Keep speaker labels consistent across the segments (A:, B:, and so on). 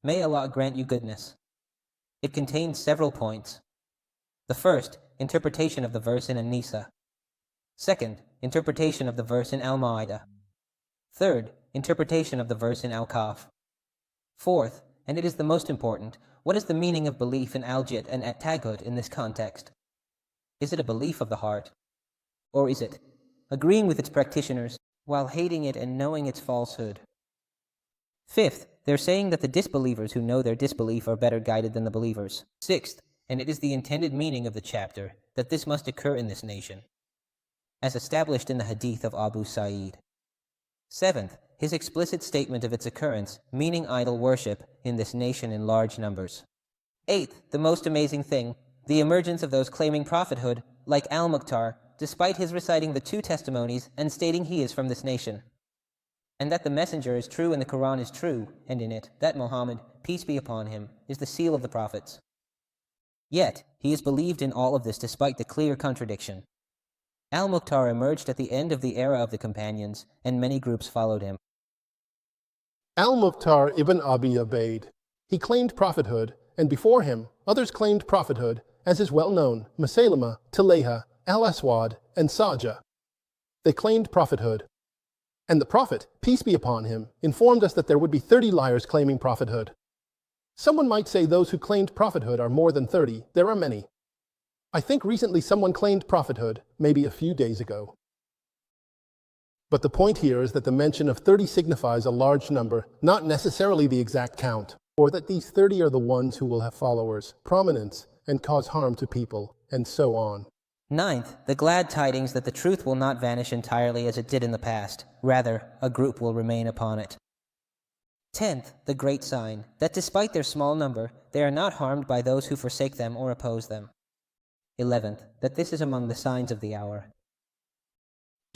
A: May Allah grant you goodness. It contains several points. The first, interpretation of the verse in An-Nisa. Second, interpretation of the verse in Al-Ma'idah. Third, interpretation of the verse in Al-Kahf. Fourth, and it is the most important, what is the meaning of belief in Al-Jit and At-Taghut in this context? Is it a belief of the heart? Or is it agreeing with its practitioners while hating it and knowing its falsehood? Fifth, they're saying that the disbelievers who know their disbelief are better guided than the believers. Sixth, and it is the intended meaning of the chapter, that this must occur in this nation, as established in the hadith of Abu Sa'id. Seventh, his explicit statement of its occurrence, meaning idol worship in this nation in large numbers. Eighth, the most amazing thing, the emergence of those claiming prophethood, like Al-Mukhtar, despite his reciting the two testimonies and stating he is from this nation, and that the messenger is true and the Quran is true, and in it, that Muhammad, peace be upon him, is the seal of the prophets. Yet, he is believed in all of this despite the clear contradiction. Al-Mukhtar emerged at the end of the era of the companions, and many groups followed him.
B: Al-Mukhtar ibn Abi Ubaid. He claimed prophethood, and before him, others claimed prophethood, as is well known, Musaylama, Talayha, Al-Aswad, and Sajah. They claimed prophethood. And the Prophet, peace be upon him, informed us that there would be 30 liars claiming prophethood. Someone might say those who claimed prophethood are more than 30. There are many. I think recently someone claimed prophethood, maybe a few days ago. But the point here is that the mention of 30 signifies a large number, not necessarily the exact count, or that these 30 are the ones who will have followers, prominence, and cause harm to people, and so on.
A: Ninth, the glad tidings that the truth will not vanish entirely as it did in the past. Rather, a group will remain upon it. 10th, the great sign, that despite their small number, they are not harmed by those who forsake them or oppose them. 11th, that this is among the signs of the hour.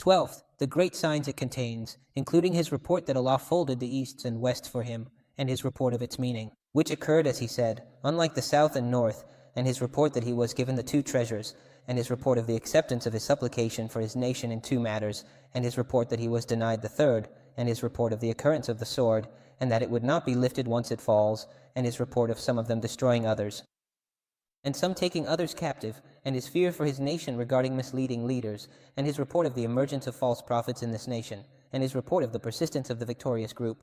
A: 12th, the great signs it contains, including his report that Allah folded the easts and wests for him, and his report of its meaning, which occurred as he said, unlike the south and north, and his report that he was given the two treasures, and his report of the acceptance of his supplication for his nation in two matters, and his report that he was denied the third, and his report of the occurrence of the sword, and that it would not be lifted once it falls, and his report of some of them destroying others, and some taking others captive, and his fear for his nation regarding misleading leaders, and his report of the emergence of false prophets in this nation, and his report of the persistence of the victorious group.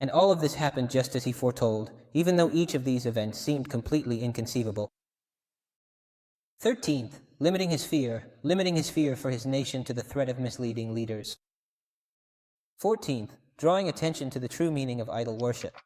A: And all of this happened just as he foretold, even though each of these events seemed completely inconceivable. 13th, limiting his fear for his nation to the threat of misleading leaders. 14th, drawing attention to the true meaning of idol worship.